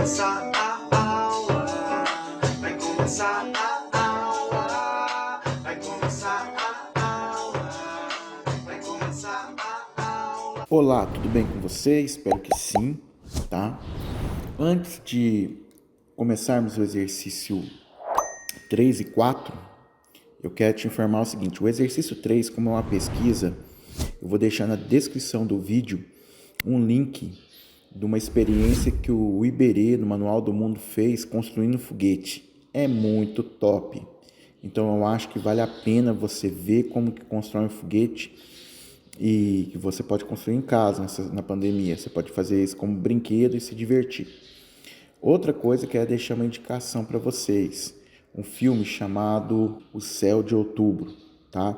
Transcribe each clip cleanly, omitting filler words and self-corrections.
começar a aula, vai começar a aula, vai começar a aula, vai começar a aula. Olá, tudo bem com você? Espero que sim, tá? Antes de começarmos o exercício 3 e 4, eu quero te informar o seguinte: o exercício 3, como é uma pesquisa, eu vou deixar na descrição do vídeo um link de uma experiência que o Iberê, no Manual do Mundo, fez construindo foguete. É muito top. Então eu acho que vale a pena você ver como que constrói um foguete e que você pode construir em casa na pandemia. Você pode fazer isso como brinquedo e se divertir. Outra coisa que é deixar uma indicação para vocês, um filme chamado O Céu de Outubro, tá?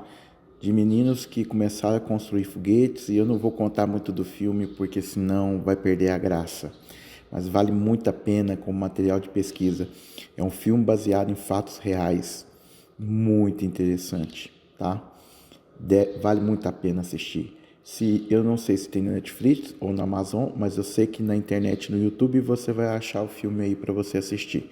De meninos que começaram a construir foguetes, e eu não vou contar muito do filme porque senão vai perder a graça. Mas vale muito a pena como material de pesquisa. É um filme baseado em fatos reais, muito interessante, tá? Vale muito a pena assistir. Eu não sei se tem na Netflix ou na Amazon, mas eu sei que na internet, no YouTube, você vai achar o filme aí para você assistir.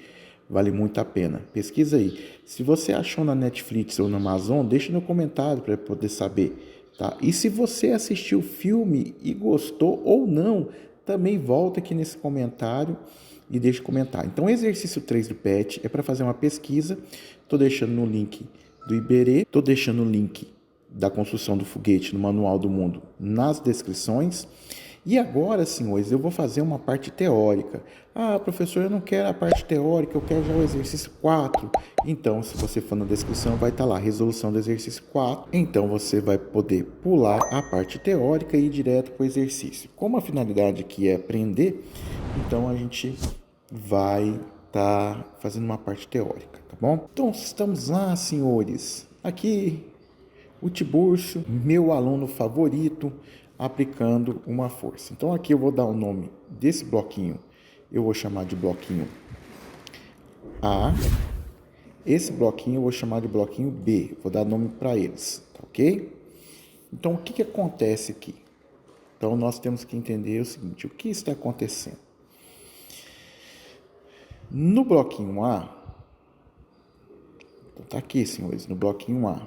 Vale muito a pena. Pesquisa aí. Se você achou na Netflix ou na Amazon, deixa no comentário para poder saber, tá? E se você assistiu o filme e gostou ou não, também volta aqui nesse comentário e deixa comentar. Então, o exercício 3 do PET é para fazer uma pesquisa. Estou deixando no link do Iberê, estou deixando o link da construção do foguete no Manual do Mundo nas descrições. E agora, senhores, eu vou fazer uma parte teórica. Ah, professor, eu não quero a parte teórica, eu quero já o exercício 4. Então, se você for na descrição, vai estar lá, resolução do exercício 4. Então, você vai poder pular a parte teórica e ir direto para o exercício. Como a finalidade aqui é aprender, então a gente vai estar fazendo uma parte teórica, tá bom? Então, estamos lá, senhores. Aqui o Tibúrcio, meu aluno favorito, aplicando uma força. Então aqui eu vou dar o nome desse bloquinho, eu vou chamar de bloquinho A. Esse bloquinho eu vou chamar de bloquinho B, vou dar nome para eles, tá ok? Então o que acontece aqui? Então nós temos que entender o seguinte: o que está acontecendo? No bloquinho A, então tá aqui, senhores, no bloquinho A,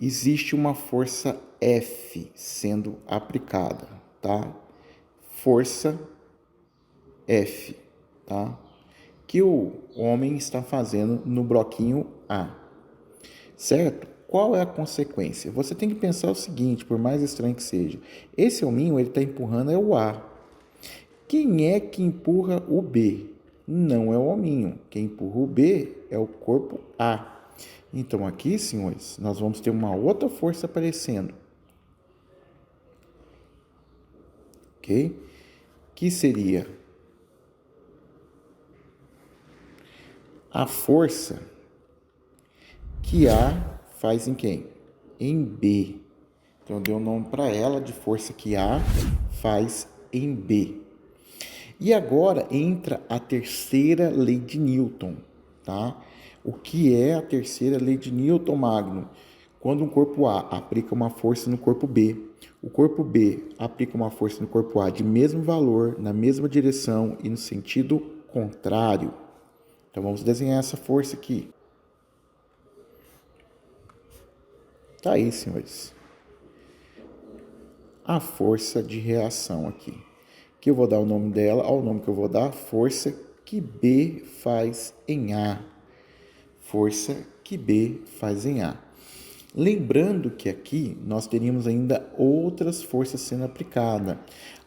existe uma força F sendo aplicada, tá? Força F, tá? Que o homem está fazendo no bloquinho A, certo? Qual é a consequência? Você tem que pensar o seguinte, por mais estranho que seja, esse hominho ele está empurrando é o A. Quem é que empurra o B? Não é o hominho. Quem empurra o B é o corpo A. Então aqui, senhores, nós vamos ter uma outra força aparecendo. Ok? Que seria a força que A faz em quem? Em B. Então eu dei um nome para ela de força que A faz em B. E agora entra a terceira lei de Newton, tá? O que é a terceira lei de Newton, Magno? Quando um corpo A aplica uma força no corpo B, o corpo B aplica uma força no corpo A de mesmo valor, na mesma direção e no sentido contrário. Então vamos desenhar essa força aqui. Tá aí, senhores. A força de reação aqui. Que eu vou dar o nome dela, ao nome que eu vou dar, força que B faz em A. Força que B faz em A. Lembrando que aqui nós teríamos ainda outras forças sendo aplicadas.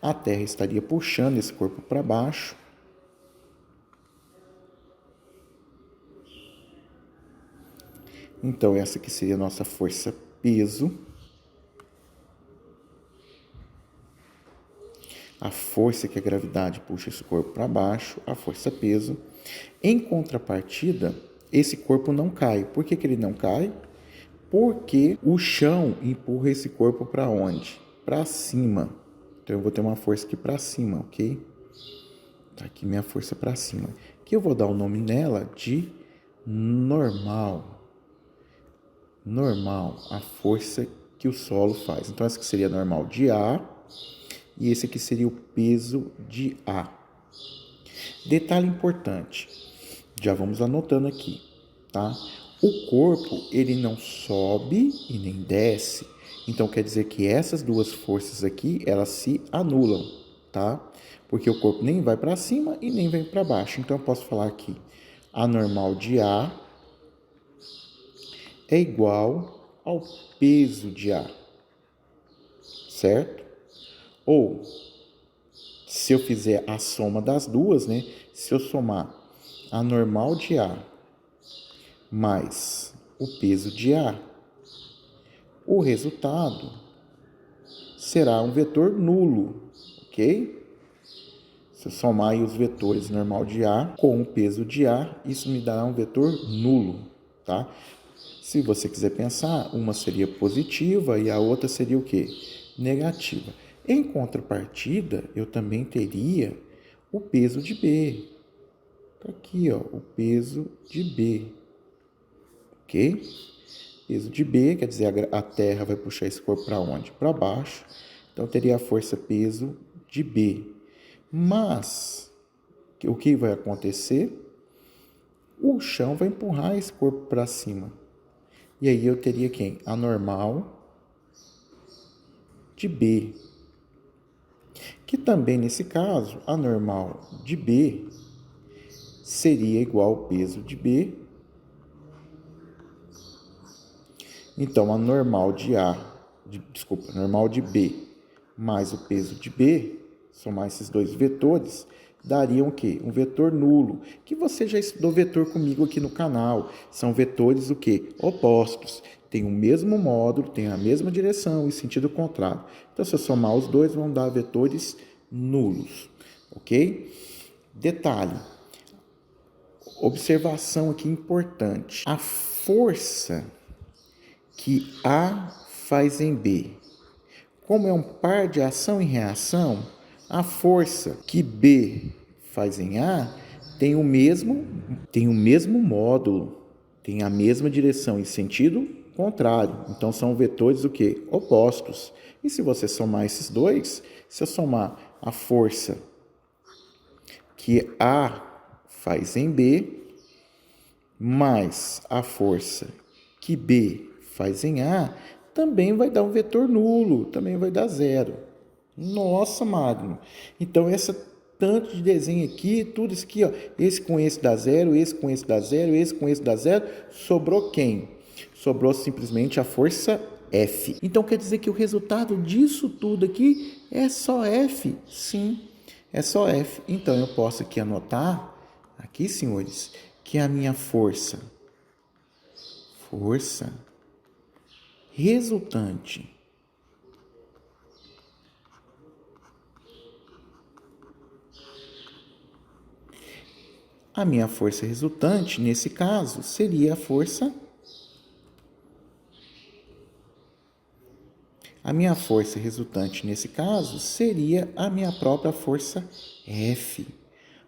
A Terra estaria puxando esse corpo para baixo. Então, essa aqui seria a nossa força peso. A força que a gravidade puxa esse corpo para baixo, a força peso. Em contrapartida, esse corpo não cai. Por que ele não cai? Porque o chão empurra esse corpo para onde? Para cima. Então eu vou ter uma força aqui para cima, ok? Tá aqui minha força para cima. Que eu vou dar o nome nela de normal. Normal, a força que o solo faz. Então essa aqui seria normal de A. E esse aqui seria o peso de A. Detalhe importante, já vamos anotando aqui, tá? O corpo, ele não sobe e nem desce. Então, quer dizer que essas duas forças aqui, elas se anulam, tá? Porque o corpo nem vai para cima e nem vem para baixo. Então, eu posso falar aqui, a normal de A é igual ao peso de A, certo? Ou, se eu fizer a soma das duas, né? Se eu somar a normal de A mais o peso de A, o resultado será um vetor nulo, ok? Se eu somar aí os vetores normal de A com o peso de A, isso me dará um vetor nulo, tá? Se você quiser pensar, uma seria positiva e a outra seria o quê? Negativa. Em contrapartida, eu também teria o peso de B. Tá aqui, ó, o peso de B, ok? Peso de B, quer dizer, a Terra vai puxar esse corpo para onde? Para baixo. Então, teria a força peso de B. Mas, o que vai acontecer? O chão vai empurrar esse corpo para cima. E aí eu teria quem? A normal de B. Que também, nesse caso, a normal de B seria igual ao peso de B. Então, a normal de normal de B mais o peso de B, somar esses dois vetores, daria o quê? Um vetor nulo, que você já estudou vetor comigo aqui no canal. São vetores o quê? Opostos. Tem o mesmo módulo, tem a mesma direção e sentido contrário. Então, se eu somar os dois, vão dar vetores nulos, ok? Detalhe, observação aqui importante. A força que A faz em B, como é um par de ação e reação, a força que B faz em A tem o mesmo módulo, tem a mesma direção e sentido contrário. Então, são vetores o quê? Opostos. E se você somar esses dois, se eu somar a força que A faz em B, mais a força que B faz em A, também vai dar um vetor nulo, também vai dar zero. Nossa, Magno! Então, essa tanto de desenho aqui, tudo isso aqui, ó, esse com esse dá zero, esse com esse dá zero, esse com esse dá zero, sobrou quem? Sobrou simplesmente a força F. Então, quer dizer que o resultado disso tudo aqui é só F? Sim, é só F. Então, eu posso aqui anotar, aqui, senhores, que a minha força resultante nesse caso seria a minha própria força F.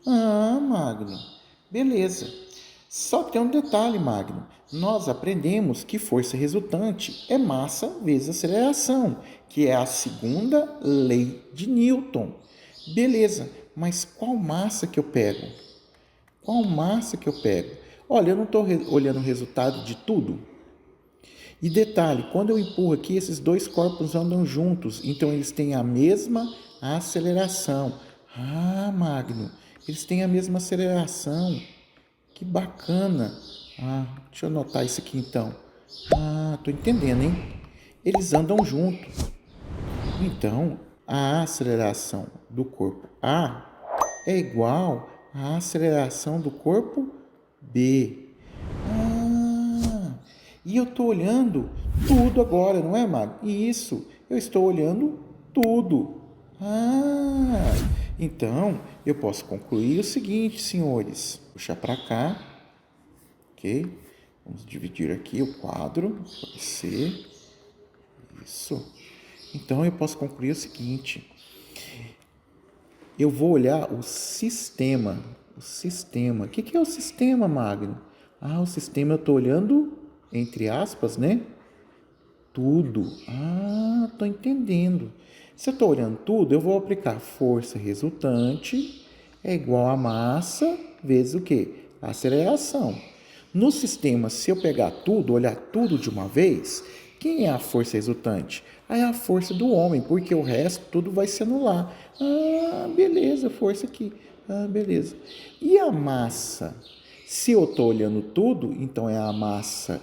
Ah, Magno, beleza. Só tem um detalhe, Magno. Nós aprendemos que força resultante é massa vezes aceleração, que é a segunda lei de Newton. Beleza, mas qual massa que eu pego? Olha, eu não estou olhando o resultado de tudo. E detalhe, quando eu empurro aqui, esses dois corpos andam juntos, então eles têm a mesma aceleração. Ah, Magno, eles têm a mesma aceleração. Que bacana. Ah, deixa eu anotar isso aqui então. Ah, tô entendendo, hein? Eles andam juntos. Então, a aceleração do corpo A é igual à aceleração do corpo B. Ah, e eu estou olhando tudo agora, não é, Mago? Isso, eu estou olhando tudo. Ah, então eu posso concluir o seguinte, senhores. Puxar para cá, ok? Vamos dividir aqui o quadro, pode ser. Isso. Então eu posso concluir o seguinte. Eu vou olhar o sistema. O sistema. O que é o sistema, Magno? Ah, o sistema eu estou olhando, entre aspas, né? Tudo. Ah, estou entendendo. Se eu estou olhando tudo, eu vou aplicar força resultante é igual a massa vezes o quê? A aceleração. No sistema, se eu pegar tudo, olhar tudo de uma vez, quem é a força resultante? É a força do homem, porque o resto tudo vai se anular. Ah, beleza, força aqui. Ah, beleza. E a massa? Se eu estou olhando tudo, então é a massa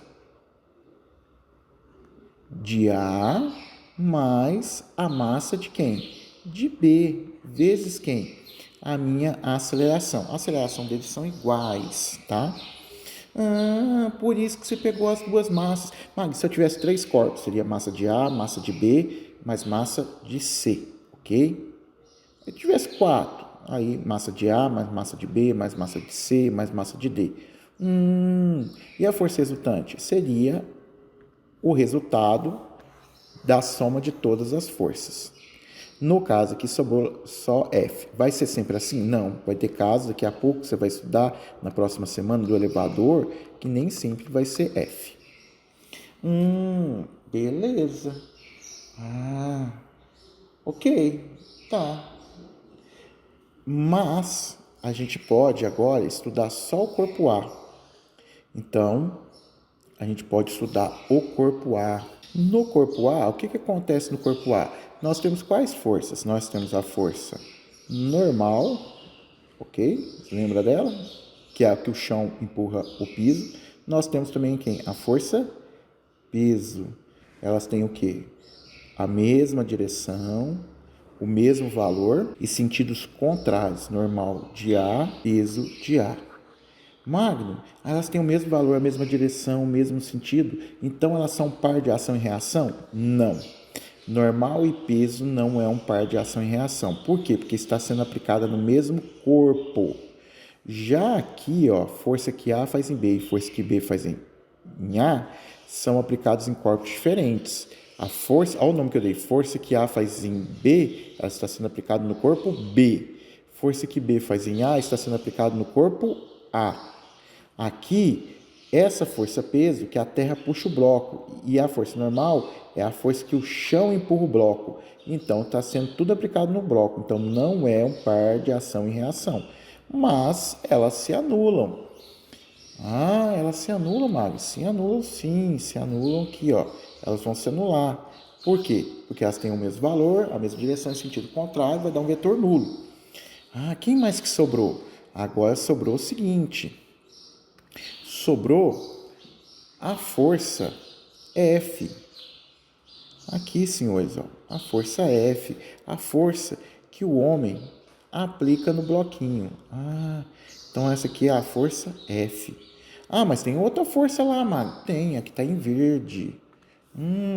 de A mais a massa de quem? De B, vezes quem? A minha aceleração. A aceleração deles são iguais, tá? Ah, por isso que você pegou as duas massas. Mag, se eu tivesse 3 corpos, seria massa de A, massa de B, mais massa de C, ok? Se eu tivesse 4, aí massa de A, mais massa de B, mais massa de C, mais massa de D. E a força resultante? Seria o resultado da soma de todas as forças. No caso aqui sobrou só F. Vai ser sempre assim? Não. Vai ter casos, daqui a pouco você vai estudar na próxima semana do elevador, que nem sempre vai ser F. Beleza. Ah, ok. Tá. Mas a gente pode agora estudar só o corpo A. Então, a gente pode estudar o corpo A. No corpo A, o que acontece no corpo A? Nós temos quais forças? Nós temos a força normal, ok? Você lembra dela? Que é a que o chão empurra o piso. Nós temos também quem? A força peso. Elas têm o quê? A mesma direção, o mesmo valor e sentidos contrários. Normal de A, peso de A. Magno, elas têm o mesmo valor, a mesma direção, o mesmo sentido, então elas são um par de ação e reação? Não. Normal e peso não é um par de ação e reação. Por quê? Porque está sendo aplicada no mesmo corpo. Já aqui, ó, força que A faz em B e força que B faz em A, são aplicados em corpos diferentes. A força, olha o nome que eu dei, força que A faz em B, ela está sendo aplicada no corpo B. Força que B faz em A está sendo aplicada no corpo A. Aqui, essa força peso que a terra puxa o bloco e a força normal é a força que o chão empurra o bloco. Então, está sendo tudo aplicado no bloco. Então, não é um par de ação e reação. Mas elas se anulam. Ah, elas se anulam, Mário? Se anulam sim, se anulam aqui, ó. Elas vão se anular. Por quê? Porque elas têm o mesmo valor, a mesma direção em sentido contrário, vai dar um vetor nulo. Ah, quem mais que sobrou? Agora sobrou o seguinte. Sobrou a força F. Aqui, senhores, ó, a força F, a força que o homem aplica no bloquinho. Ah, então essa aqui é a força F. Ah, mas tem outra força lá, Mário. Tem, aqui está em verde.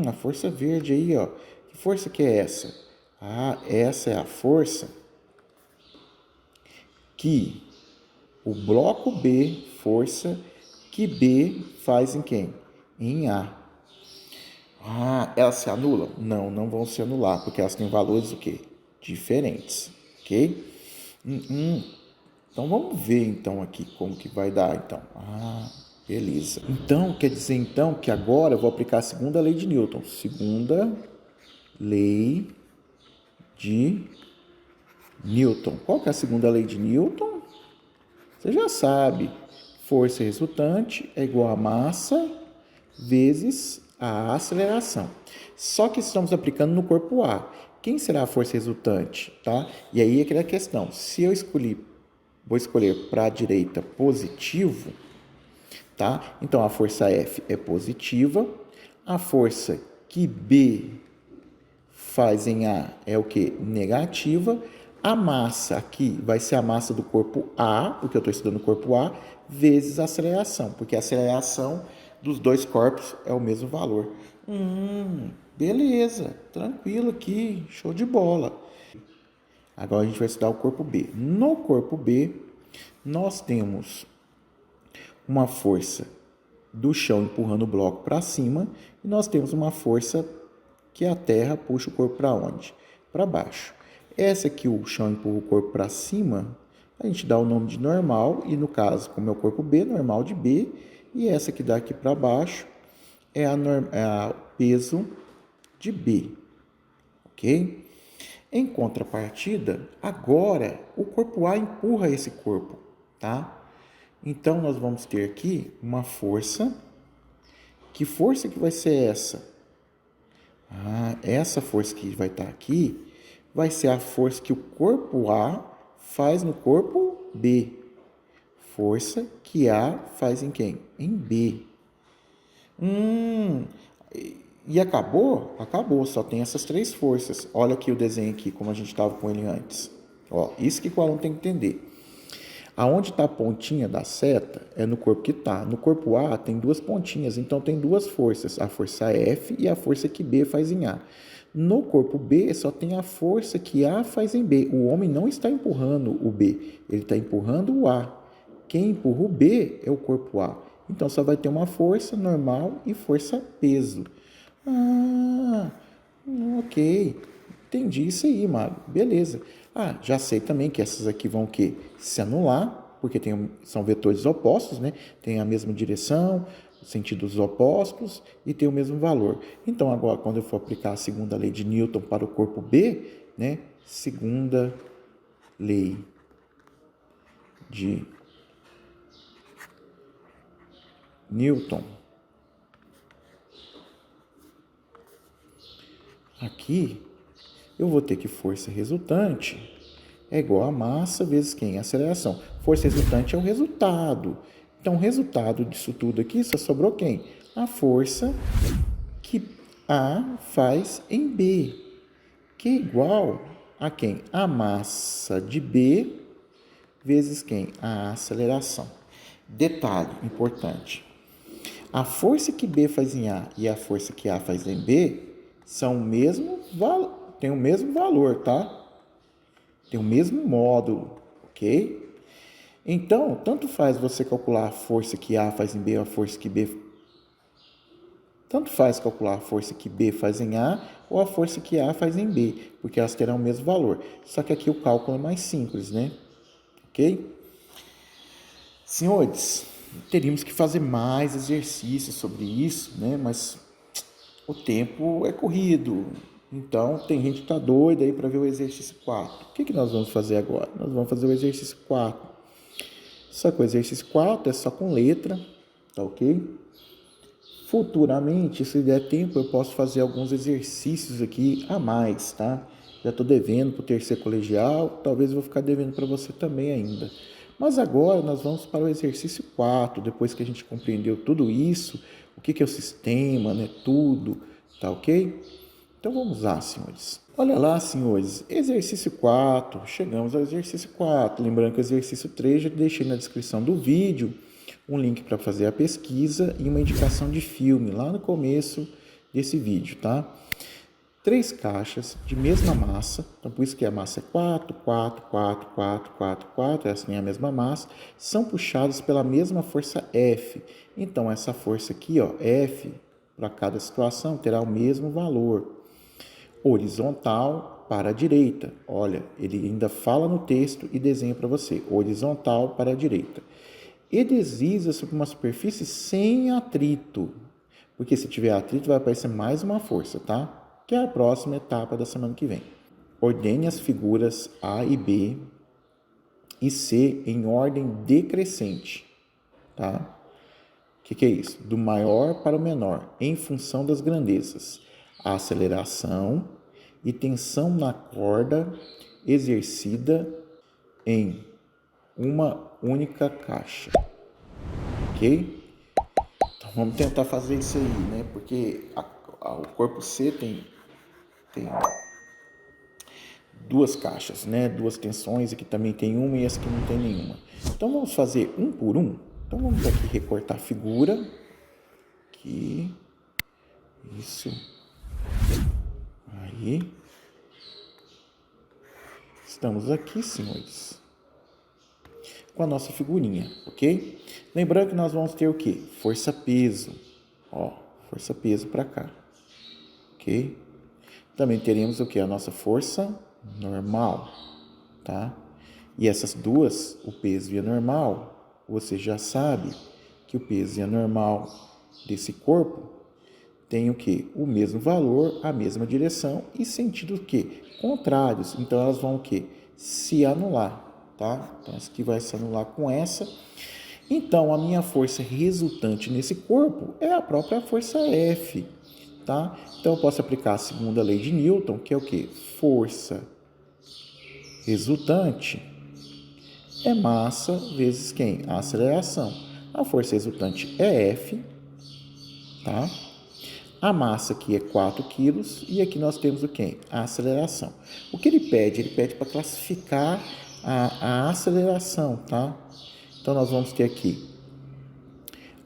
A força verde aí, ó. Que força que é essa? Ah, essa é a força que o bloco B, força que B faz em quem? Em A. Ah, elas se anulam? Não, não vão se anular, porque elas têm valores o quê? Diferentes, ok? Então, vamos ver, então, aqui como que vai dar, então. Ah, beleza. Então, quer dizer, então, que agora eu vou aplicar a segunda lei de Newton. Segunda lei de Newton. Qual que é a segunda lei de Newton? Você já sabe. Força resultante é igual a massa vezes a aceleração. Só que estamos aplicando no corpo A. Quem será a força resultante? Tá? E aí é aquela questão. Se eu vou escolher para a direita positivo, tá? Então a força F é positiva. A força que B faz em A é o que? Negativa. A massa aqui vai ser a massa do corpo A, porque eu estou estudando o corpo A, vezes a aceleração, porque a aceleração dos dois corpos é o mesmo valor. Beleza, tranquilo aqui, show de bola. Agora a gente vai estudar o corpo B. No corpo B, nós temos uma força do chão empurrando o bloco para cima e nós temos uma força que a terra puxa o corpo para onde? Para baixo. Essa que o chão empurra o corpo para cima, a gente dá o nome de normal, e no caso, como é o corpo B, normal de B, e essa que dá aqui para baixo é a peso de B, ok? Em contrapartida, agora o corpo A empurra esse corpo, tá? Então, nós vamos ter aqui uma força. Que força que vai ser essa? Essa força que vai estar aqui vai ser a força que o corpo A faz no corpo B. Força que A faz em quem? Em B. E acabou? Acabou, só tem essas três forças. Olha aqui o desenho aqui, como a gente estava com ele antes. Ó, isso que o aluno tem que entender. Aonde está a pontinha da seta é no corpo que está. No corpo A tem duas pontinhas, então tem duas forças, a força F e a força que B faz em A. No corpo B só tem a força que A faz em B. O homem não está empurrando o B, ele está empurrando o A. Quem empurra o B é o corpo A. Então só vai ter uma força normal e força peso. Ah, ok. Entendi isso aí, Mário. Beleza. Já sei também que essas aqui vão o quê? Se anular, porque são vetores opostos, né? Tem a mesma direção, sentidos opostos e tem o mesmo valor. Então, agora, quando eu for aplicar a segunda lei de Newton para o corpo B, né? Segunda lei de Newton. Aqui, eu vou ter que força resultante é igual a massa vezes quem? A aceleração. Força resultante é o resultado. Então, o resultado disso tudo aqui só sobrou quem? A força que A faz em B, que é igual a quem? A massa de B vezes quem? A aceleração. Detalhe importante. A força que B faz em A e a força que A faz em B são têm o mesmo valor, tá? Tem o mesmo módulo, ok? Então, tanto faz você calcular a força que A faz em B ou a força que B... Tanto faz calcular a força que B faz em A ou a força que A faz em B, porque elas terão o mesmo valor. Só que aqui o cálculo é mais simples, né? Ok? Senhores, teríamos que fazer mais exercícios sobre isso, né? Mas o tempo é corrido. Então, tem gente que está doida aí para ver o exercício 4. O que nós vamos fazer agora? Nós vamos fazer o exercício 4. Só que o exercício 4 é só com letra, tá ok? Futuramente, se der tempo, eu posso fazer alguns exercícios aqui a mais, tá? Já estou devendo para o terceiro colegial, talvez eu vou ficar devendo para você também ainda. Mas agora nós vamos para o exercício 4, depois que a gente compreendeu tudo isso, o que é o sistema, né? Tudo, tá ok? Então vamos lá, senhores. Olha lá, senhores, exercício 4, chegamos ao exercício 4. Lembrando que o exercício 3 já deixei na descrição do vídeo um link para fazer a pesquisa e uma indicação de filme lá no começo desse vídeo, tá? 3 caixas de mesma massa, então por isso que a massa é 4, 4, 4, 4, 4, 4, essa é a mesma massa, são puxadas pela mesma força F. Então essa força aqui, ó, F, para cada situação terá o mesmo valor. Horizontal para a direita. Olha, ele ainda fala no texto e desenha para você. Horizontal para a direita. E desliza sobre uma superfície sem atrito. Porque se tiver atrito vai aparecer mais uma força, tá? Que é a próxima etapa da semana que vem. Ordene as figuras A e B e C em ordem decrescente, tá? O que é isso? Do maior para o menor, em função das grandezas. A aceleração e tensão na corda exercida em uma única caixa. Ok? Então vamos tentar fazer isso aí, né? Porque o corpo C tem duas caixas, né? Duas tensões, aqui também tem uma e essa aqui não tem nenhuma. Então vamos fazer um por um. Então vamos aqui recortar a figura. Aqui. Isso. Aí. Estamos aqui, senhores, com a nossa figurinha, ok? Lembrando que nós vamos ter o quê? Força-peso. Ó, força-peso para cá, ok? Também teremos o quê? A nossa força normal, tá? E essas duas, o peso e a normal, você já sabe que o peso e a normal desse corpo têm o quê? O mesmo valor, a mesma direção e sentido o quê? Contrários. Então, elas vão o quê? Se anular, tá? Então, essa aqui vai se anular com essa. Então, a minha força resultante nesse corpo é a própria força F, tá? Então, eu posso aplicar a segunda lei de Newton, que é o quê? Força resultante é massa vezes quem? A aceleração. A força resultante é F, tá? A massa aqui é 4 quilos e aqui nós temos o quê? A aceleração. O que ele pede? Ele pede para classificar a aceleração, tá? Então, nós vamos ter aqui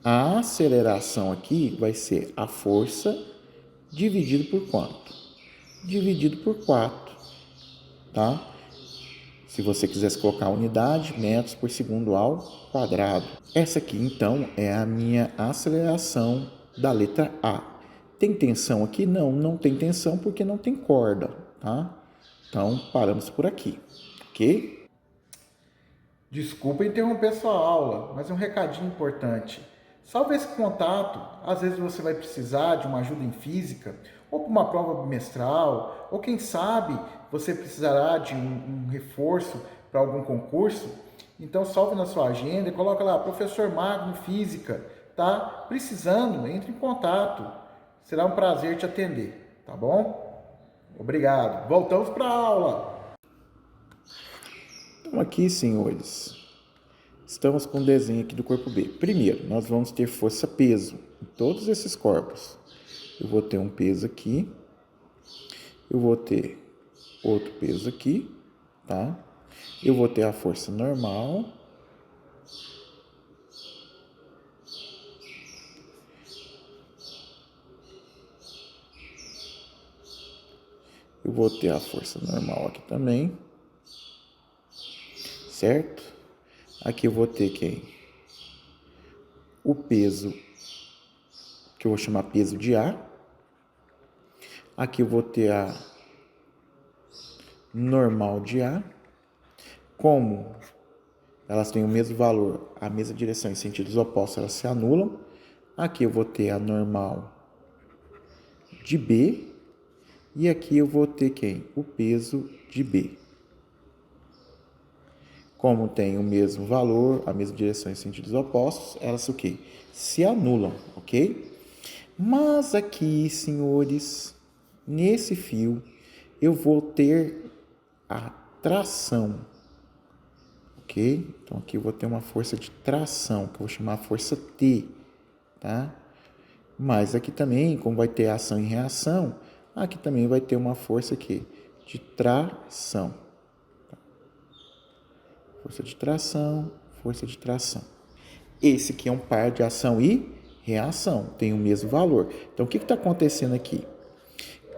a aceleração aqui vai ser a força dividido por quanto? Dividido por 4, tá? Se você quisesse colocar a unidade, metros por segundo ao quadrado. Essa aqui, então, é a minha aceleração da letra A. Tem tensão aqui? Não, não tem tensão porque não tem corda, tá? Então, paramos por aqui, ok? Desculpa interromper sua aula, mas é um recadinho importante. Salve esse contato, às vezes você vai precisar de uma ajuda em física, ou para uma prova bimestral, ou quem sabe você precisará de um reforço para algum concurso. Então salve na sua agenda e coloca lá, professor Magno Física, tá? Precisando, entre em contato. Será um prazer te atender, tá bom? Obrigado. Voltamos para a aula. Então aqui, senhores, estamos com o desenho aqui do corpo B. Primeiro, nós vamos ter força-peso em todos esses corpos. Eu vou ter um peso aqui, eu vou ter outro peso aqui, tá? Eu vou ter a força normal, eu vou ter a força normal aqui também, certo? Aqui eu vou ter quem? O peso, que eu vou chamar peso de A. Aqui eu vou ter a normal de A. Como elas têm o mesmo valor, a mesma direção em sentidos opostos, elas se anulam. Aqui eu vou ter a normal de B. E aqui eu vou ter quem? O peso de B. Como tem o mesmo valor, a mesma direção em sentidos opostos, elas o quê? Se anulam, ok? Mas aqui, senhores, nesse fio, eu vou ter a tração, ok? Então, aqui eu vou ter uma força de tração, que eu vou chamar a força T, tá? Mas aqui também, como vai ter ação e reação, aqui também vai ter uma força aqui de tração. Força de tração, força de tração. Esse aqui é um par de ação e reação, tem o mesmo valor. Então, o que está acontecendo aqui?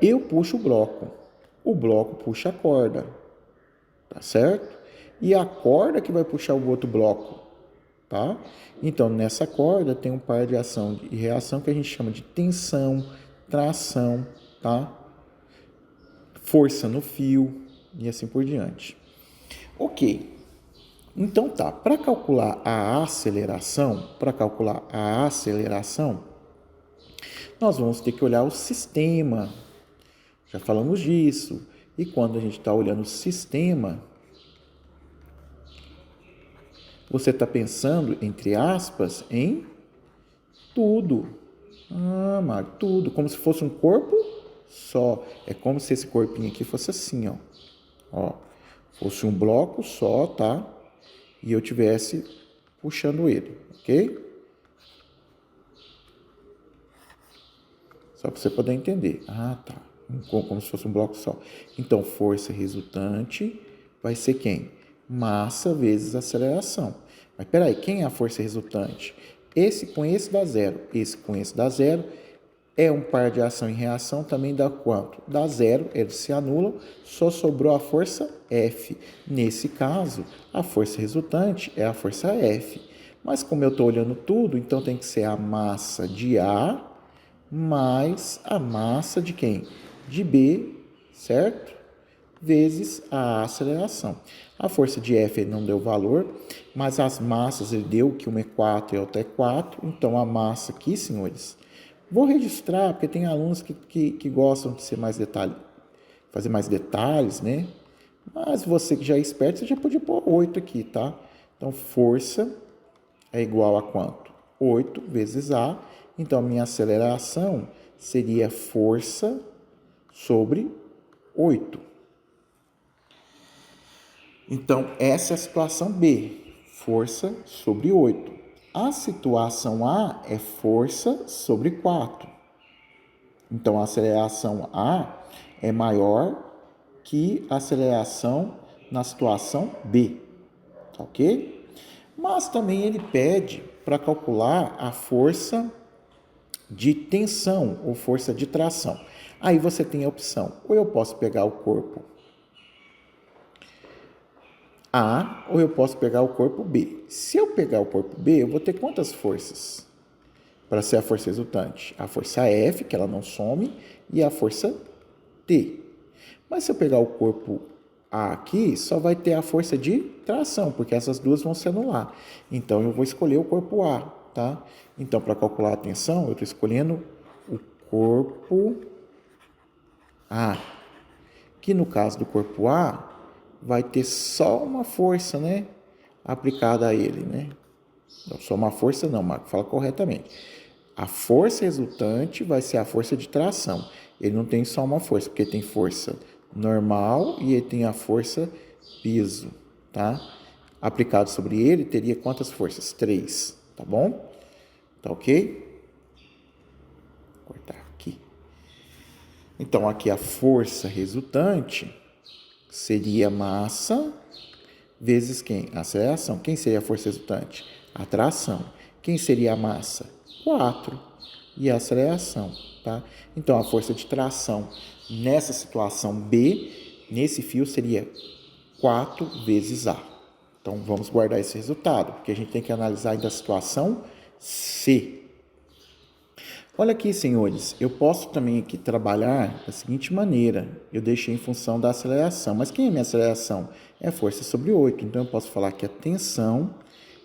Eu puxo o bloco puxa a corda, tá certo? E a corda que vai puxar o outro bloco, tá? Então, nessa corda tem um par de ação e reação que a gente chama de tensão, tração, tá? Força no fio e assim por diante. Ok. Então tá, para calcular a aceleração, nós vamos ter que olhar o sistema. Já falamos disso. E quando a gente está olhando o sistema, você está pensando, entre aspas, em tudo. Ah, Mário, tudo. Como se fosse um corpo só. É como se esse corpinho aqui fosse assim, ó. Fosse um bloco só, tá? E eu tivesse puxando ele, ok? Só para você poder entender. Ah, tá. Como se fosse um bloco só. Então, força resultante vai ser quem? Massa vezes aceleração. Mas peraí, quem é a força resultante? Esse com esse dá zero. Esse com esse dá zero. É um par de ação e reação, também dá quanto? Dá zero, eles se anulam, só sobrou a força F. Nesse caso, a força resultante é a força F. Mas como eu estou olhando tudo, então tem que ser a massa de A mais a massa de quem? De B, certo? Vezes a aceleração. A força de F ele não deu valor, mas as massas ele deu, que uma é 4 e a outra é 4. Então, a massa aqui, senhores, Vou registrar, porque tem alunos que gostam de ser mais detalhe, fazer mais detalhes, né? Mas você que já é esperto, você já podia pôr 8 aqui, tá? Então, força é igual a quanto? 8 vezes A. Então, a minha aceleração seria força sobre 8. Então, essa é a situação B, força sobre 8. A situação A é força sobre 4. Então, a aceleração A é maior que a aceleração na situação B, tá ok? Mas também ele pede para calcular a força de tensão ou força de tração. Aí você tem a opção, ou eu posso pegar o corpo A, ou eu posso pegar o corpo B. Se eu pegar o corpo B, eu vou ter quantas forças para ser a força resultante? A força F, que ela não some, e a força T. Mas se eu pegar o corpo A aqui, só vai ter a força de tração, porque essas duas vão se anular. Então, eu vou escolher o corpo A, tá? Então, para calcular a tensão, eu estou escolhendo o corpo A, que no caso do corpo A, vai ter só uma força, né? Aplicada a ele, né? Não, só uma força não, Marco, fala corretamente. A força resultante vai ser a força de tração. Ele não tem só uma força, porque tem força normal e ele tem a força peso, tá? Aplicado sobre ele, teria quantas forças? 3, tá bom? Tá ok? Vou cortar aqui. Então, aqui a força resultante seria massa vezes quem? A aceleração. Quem seria a força resultante? A tração. Quem seria a massa? 4. E a aceleração, tá? Então, a força de tração nessa situação B, nesse fio, seria 4 vezes A. Então, vamos guardar esse resultado, porque a gente tem que analisar ainda a situação C. Olha aqui, senhores, eu posso também aqui trabalhar da seguinte maneira. Eu deixei em função da aceleração, mas quem é minha aceleração? É força sobre 8. Então, eu posso falar que a tensão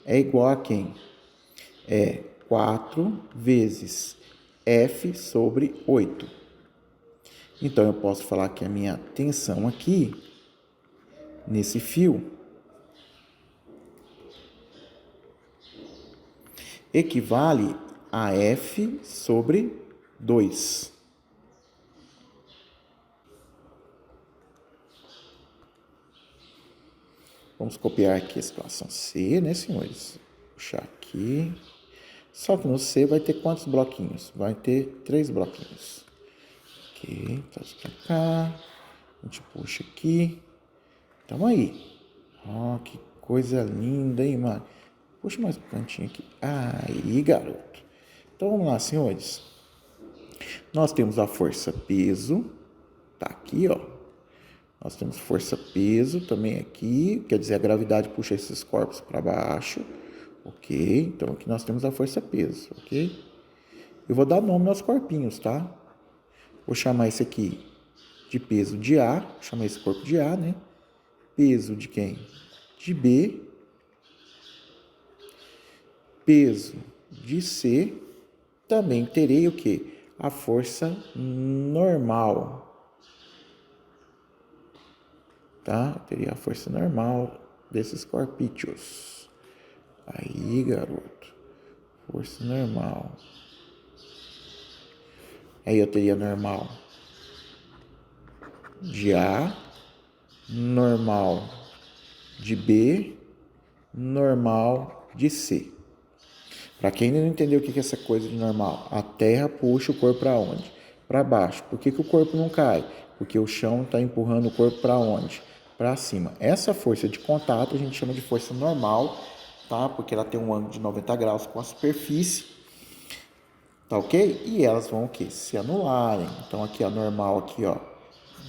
é igual a quem? É 4 vezes F sobre 8. Então, eu posso falar que a minha tensão aqui, nesse fio, equivale a F sobre 2. Vamos copiar aqui a situação C, né, senhores? Puxar aqui. Só que no C vai ter quantos bloquinhos? Vai ter 3 bloquinhos. Ok, traz pra cá. A gente puxa aqui. Tamo aí. Ó, que coisa linda, hein, mano? Puxa mais um cantinho aqui. Aí, garoto. Então, vamos lá, senhores. Nós temos a força peso. Tá aqui, ó. Nós temos força peso também aqui. Quer dizer, a gravidade puxa esses corpos para baixo. Ok? Então, aqui nós temos a força peso, ok? Eu vou dar nome aos corpinhos, tá? Vou chamar esse aqui de peso de A. Vou chamar esse corpo de A, né? Peso de quem? De B. Peso de C. Também terei o quê? A força normal. Tá? Teria a força normal desses corpíceos. Aí, garoto. Força normal. Aí eu teria normal de A, normal de B, normal de C. Para quem ainda não entendeu o que é essa coisa de normal, a Terra puxa o corpo para onde? Para baixo. Por que o corpo não cai? Porque o chão está empurrando o corpo para onde? Para cima. Essa força de contato a gente chama de força normal, tá? Porque ela tem um ângulo de 90 graus com a superfície, tá ok? E elas vão o quê? Se anularem. Então aqui a normal aqui, ó,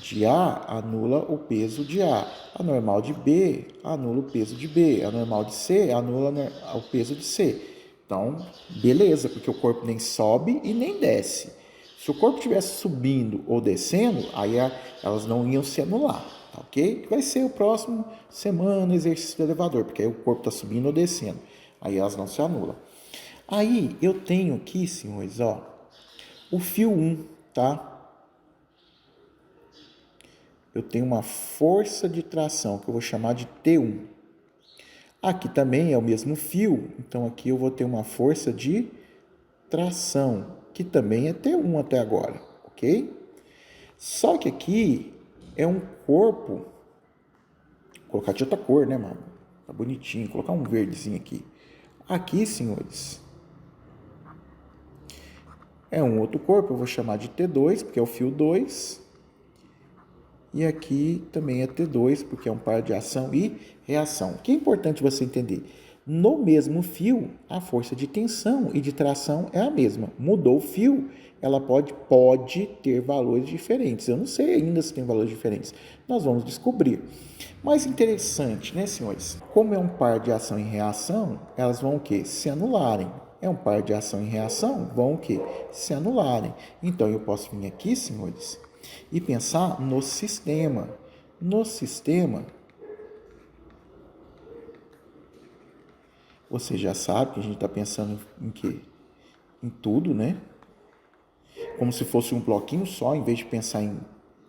de A anula o peso de A. A normal de B anula o peso de B. A normal de C anula o peso de C. Então, beleza, porque o corpo nem sobe e nem desce. Se o corpo estivesse subindo ou descendo, aí elas não iam se anular, tá ok? Vai ser o próximo semana exercício do elevador, porque aí o corpo está subindo ou descendo. Aí elas não se anulam. Aí eu tenho aqui, senhores, ó, O fio 1, tá? Eu tenho uma força de tração, que eu vou chamar de T1. Aqui também é o mesmo fio, então aqui eu vou ter uma força de tração, que também é T1 até agora, ok? Só que aqui é um corpo, vou colocar de outra cor, né, mano? Tá bonitinho, vou colocar um verdezinho aqui. Aqui, senhores, é um outro corpo, eu vou chamar de T2, porque é o fio 2. E aqui também é T2, porque é um par de ação e reação. O que é importante você entender? No mesmo fio, a força de tensão e de tração é a mesma. Mudou o fio, ela pode ter valores diferentes. Eu não sei ainda se tem valores diferentes. Nós vamos descobrir. Mais interessante, né, senhores? Como é um par de ação e reação, elas vão o quê? Se anularem. É um par de ação e reação, vão o quê? Se anularem. Então, eu posso vir aqui, senhores, e pensar no sistema. No sistema, você já sabe que a gente está pensando em quê? Em tudo, né? Como se fosse um bloquinho só, em vez de pensar em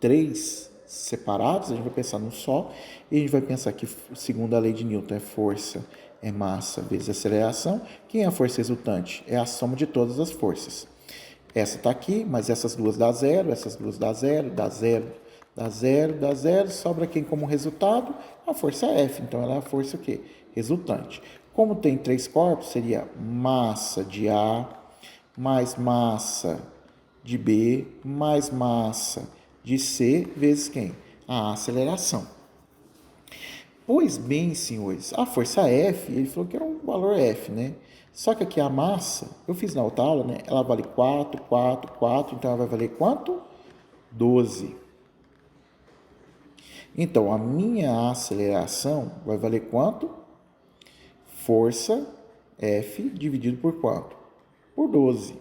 3 separados, a gente vai pensar num só, e a gente vai pensar que, segundo a lei de Newton, é força, é massa vezes aceleração. Quem é a força resultante? É a soma de todas as forças. Essa está aqui, mas essas duas dá zero, essas duas dá zero, dá zero, dá zero, dá zero. Sobra quem como resultado? A força F. Então, ela é a força o quê? Resultante. Como tem 3 corpos, seria massa de A mais massa de B mais massa de C vezes quem? A aceleração. Pois bem, senhores, a força F, ele falou que era um valor F, né? Só que aqui a massa, eu fiz na outra aula, né? Ela vale 4, 4, 4, então ela vai valer quanto? 12. Então, a minha aceleração vai valer quanto? Força F dividido por quanto? Por 12.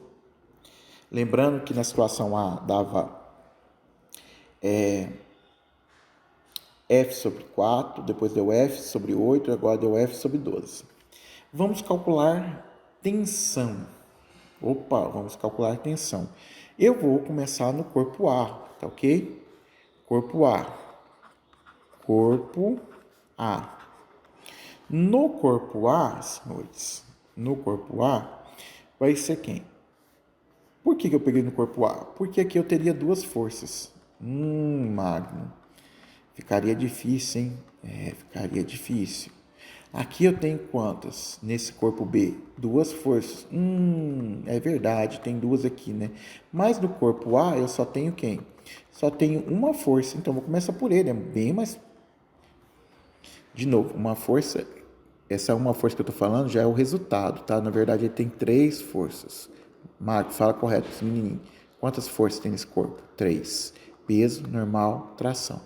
Lembrando que na situação A dava F sobre 4, depois deu F sobre 8, agora deu F sobre 12. Vamos calcular tensão. Opa, vamos calcular tensão. Eu vou começar no corpo A, tá ok? Corpo A. Corpo A. No corpo A, senhores, no corpo A, vai ser quem? Por que eu peguei no corpo A? Porque aqui eu teria duas forças. Magno. Ficaria difícil, hein? Ficaria difícil. Aqui eu tenho quantas? Nesse corpo B? Duas forças. É verdade, tem duas aqui, né? Mas no corpo A eu só tenho quem? Só tenho uma força. Então, vou começar por ele. É bem mais... De novo, uma força... Essa é uma força que eu tô falando, já é o resultado, tá? Na verdade, ele tem 3 forças. Marco, fala correto, esse menininho. Quantas forças tem nesse corpo? 3. Peso, normal, tração.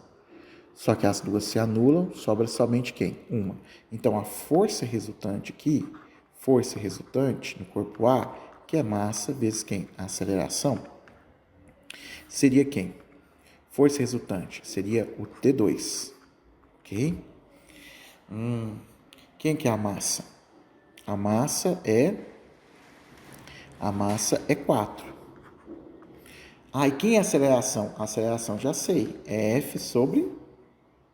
Só que as duas se anulam, sobra somente quem? Uma. Então, a força resultante aqui, força resultante no corpo A, que é massa vezes quem? A aceleração, seria quem? Força resultante seria o T2, ok? Quem que é a massa? A massa é 4. E quem é a aceleração? A aceleração já sei, é F sobre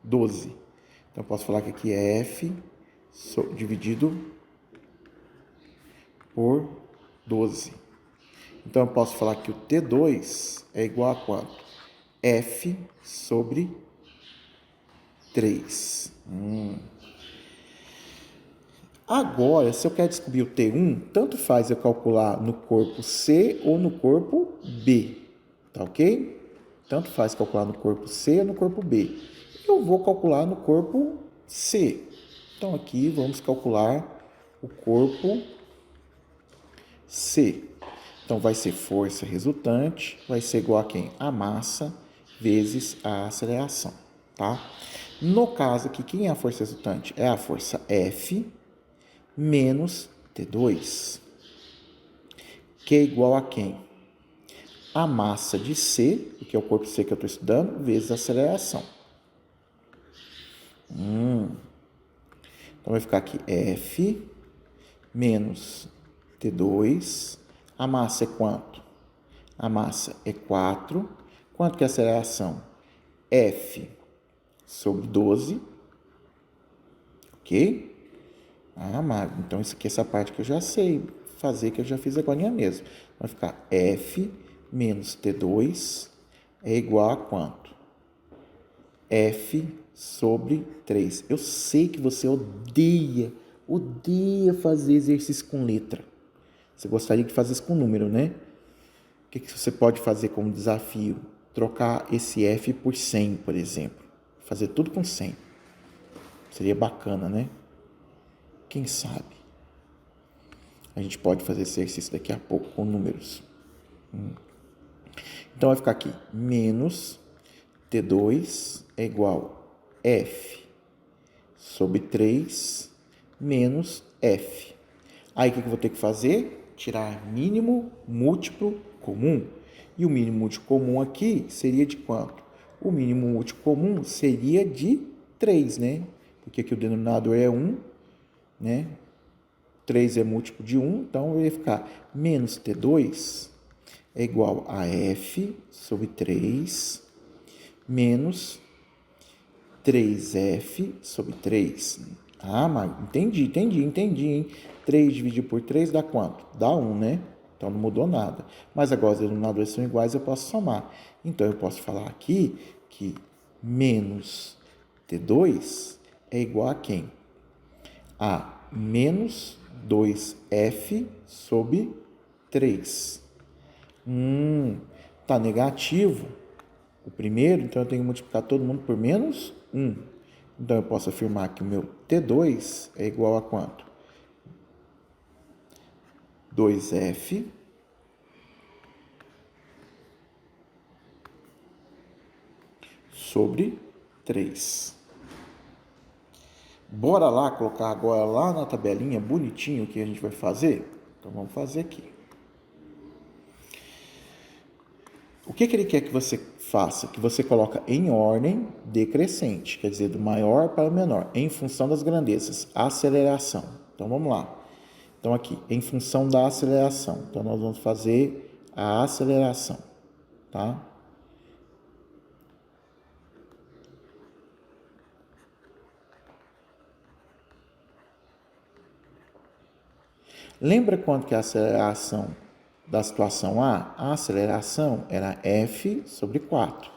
12. Então, eu posso falar que aqui é F dividido por 12. Então, eu posso falar que o T2 é igual a quanto? F sobre 3. Agora, se eu quero descobrir o T1, tanto faz eu calcular no corpo C ou no corpo B, tá ok? Tanto faz calcular no corpo C ou no corpo B. Eu vou calcular no corpo C. Então, aqui vamos calcular o corpo C. Então, vai ser força resultante, vai ser igual a quem? A massa vezes a aceleração, tá? No caso aqui, quem é a força resultante? É a força F menos T2, que é igual a quem? A massa de C, que é o corpo C que eu estou estudando, vezes a aceleração. Então, vai ficar aqui F menos T2. A massa é quanto? A massa é 4. Quanto que é a aceleração? F sobre 12. Ok? Mas então isso aqui, essa parte que eu já sei fazer, que eu já fiz agora mesmo. Vai ficar F menos T2 é igual a quanto? F sobre 3. Eu sei que você odeia fazer exercício com letra. Você gostaria de fazer isso com número, né? O que você pode fazer como desafio? Trocar esse F por 100, por exemplo. Fazer tudo com 100. Seria bacana, né? Quem sabe? A gente pode fazer esse exercício daqui a pouco com números. Então, vai ficar aqui. Menos T2 é igual a F sobre 3 menos F. Aí, o que eu vou ter que fazer? Tirar mínimo múltiplo comum. E o mínimo múltiplo comum aqui seria de quanto? O mínimo múltiplo comum seria de 3, né? Porque aqui o denominador é 1, né? 3 é múltiplo de 1, então vai ficar menos T2 é igual a F sobre 3 menos 3F sobre 3. Mas entendi, hein? 3 dividido por 3 dá quanto? Dá 1, né? Então não mudou nada. Mas agora os denominadores são iguais, eu posso somar. Então eu posso falar aqui que menos T2 é igual a quem? A menos 2F sobre 3. Tá negativo o primeiro, então eu tenho que multiplicar todo mundo por menos 1. Então eu posso afirmar que o meu T2 é igual a quanto? 2F sobre 3. Bora lá colocar agora lá na tabelinha bonitinho o que a gente vai fazer? Então vamos fazer aqui. O que ele quer que você faça? Que você coloca em ordem decrescente, quer dizer, do maior para o menor, em função das grandezas, aceleração. Então vamos lá. Então aqui, em função da aceleração. Então nós vamos fazer a aceleração, tá? Lembra quanto que é a aceleração da situação A? A aceleração era F sobre 4.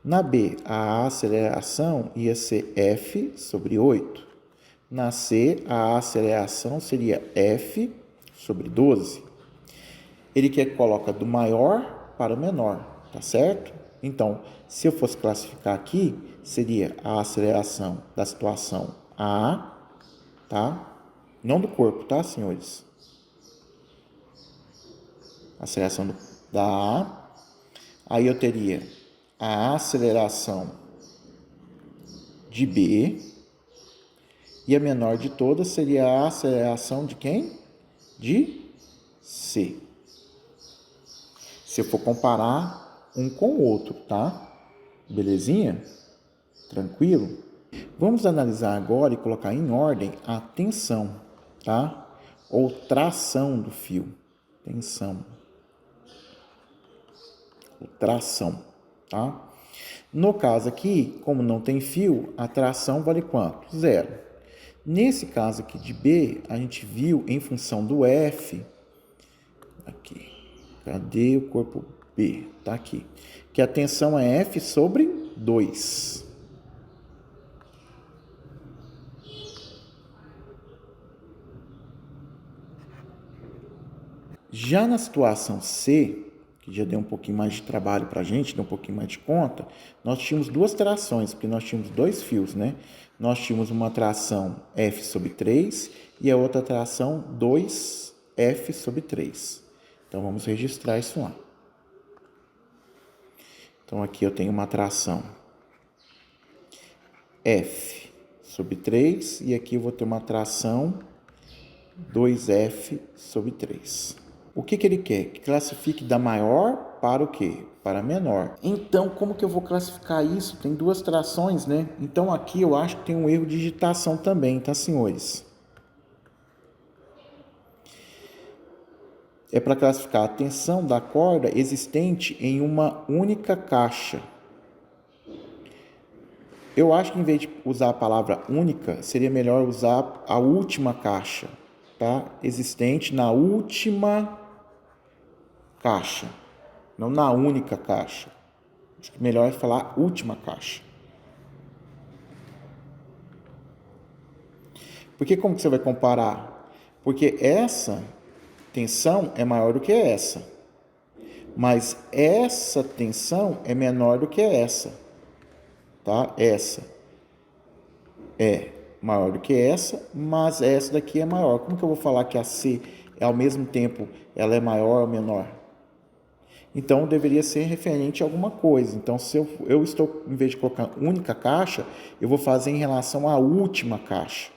Na B, a aceleração ia ser F sobre 8. Na C, a aceleração seria F sobre 12. Ele quer que coloque do maior para o menor, tá certo? Então, se eu fosse classificar aqui, seria a aceleração da situação A, tá? Não do corpo, tá, senhores? Aceleração da A. Aí eu teria a aceleração de B. E a menor de todas seria a aceleração de quem? De C. Se eu for comparar um com o outro, tá? Belezinha? Tranquilo? Vamos analisar agora e colocar em ordem a tensão, tá? Ou tração do fio. Tensão. Ou tração, tá? No caso aqui, como não tem fio, a tração vale quanto? 0. Nesse caso aqui de B, a gente viu em função do F, aqui, cadê o corpo B? Tá aqui, que a tensão é F sobre 2. Já na situação C, que já deu um pouquinho mais de trabalho para a gente, deu um pouquinho mais de conta, nós tínhamos duas trações, porque nós tínhamos dois fios, né? Nós tínhamos uma tração F sobre 3 e a outra tração 2F sobre 3. Então, vamos registrar isso lá. Então, aqui eu tenho uma tração F sobre 3 e aqui eu vou ter uma tração 2F sobre 3. O que ele quer? Que classifique da maior para o quê? Para menor. Então, como que eu vou classificar isso? Tem duas trações, né? Então, aqui eu acho que tem um erro de digitação também, tá, senhores? é para classificar a tensão da corda existente em uma única caixa. Eu acho que em vez de usar a palavra única, seria melhor usar a última caixa, tá? Existente na última caixa, não na única caixa. Acho que melhor é falar última caixa. Porque como que você vai comparar? Porque essa tensão é maior do que essa, mas essa tensão é menor do que essa, tá? Essa é maior do que essa, mas essa daqui é maior. Como que eu vou falar que a C é ao mesmo tempo ela é maior ou menor? Então deveria ser referente a alguma coisa. Então se eu estou, em vez de colocar única caixa, eu vou fazer em relação à última caixa,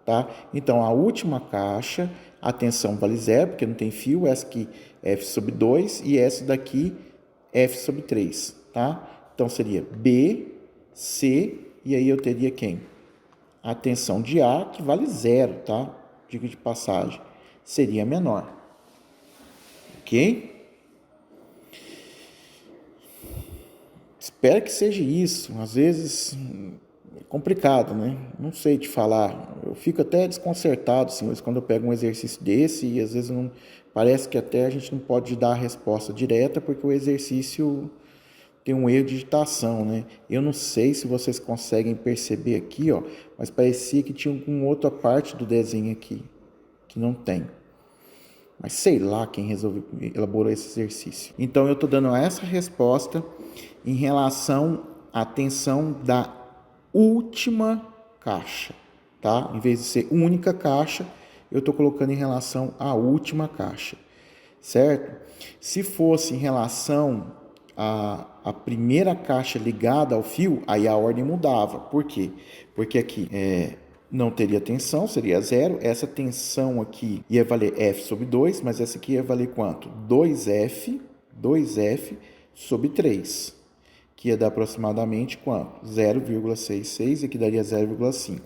tá? Então a última caixa, a tensão vale zero, porque não tem fio, essa aqui é F sobre 2 e essa daqui F sobre 3, tá? Então seria B, C, e aí eu teria quem? A tensão de A, que vale zero, tá? Diga de passagem, seria menor. Ok? Espero que seja isso. Às vezes é complicado, né? Não sei te falar. Eu fico até desconcertado, senhores, quando eu pego um exercício desse e às vezes não, parece que até a gente não pode dar a resposta direta porque o exercício tem um erro de digitação, né? Eu não sei se vocês conseguem perceber aqui, ó, mas parecia que tinha alguma outra parte do desenho aqui que não tem. Mas sei lá quem elaborou esse exercício. Então eu estou dando essa resposta em relação à tensão da última caixa, tá? Em vez de ser única caixa, eu estou colocando em relação à última caixa, certo? Se fosse em relação à primeira caixa ligada ao fio, aí a ordem mudava. Por quê? Porque aqui não teria tensão, seria zero. Essa tensão aqui ia valer F sobre 2, mas essa aqui ia valer quanto? 2F sobre 3, que ia dar aproximadamente quanto? 0,66, e que daria 0,5.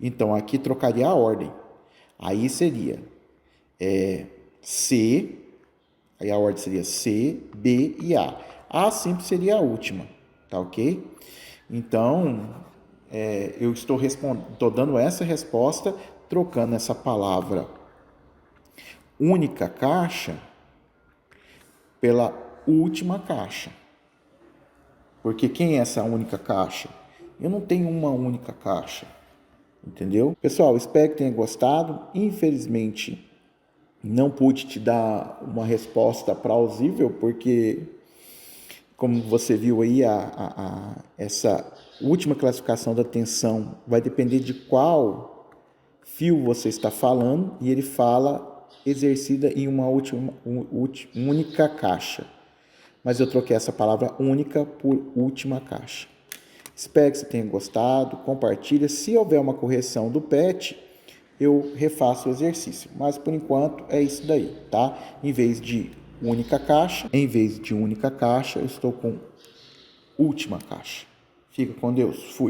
Então, aqui trocaria a ordem. Aí seria C, aí a ordem seria C, B e A. A sempre seria a última, tá ok? Então, eu estou dando essa resposta, trocando essa palavra única caixa pela última caixa. Porque quem é essa única caixa? Eu não tenho uma única caixa, entendeu? Pessoal, espero que tenha gostado. Infelizmente, não pude te dar uma resposta plausível, porque, como você viu aí, essa última classificação da tensão vai depender de qual fio você está falando, e ele fala exercida em uma única caixa. Mas eu troquei essa palavra única por última caixa. Espero que você tenha gostado, compartilha. Se houver uma correção do PET, eu refaço o exercício. Mas, por enquanto, é isso daí, tá? Em vez de única caixa, eu estou com última caixa. Fica com Deus. Fui.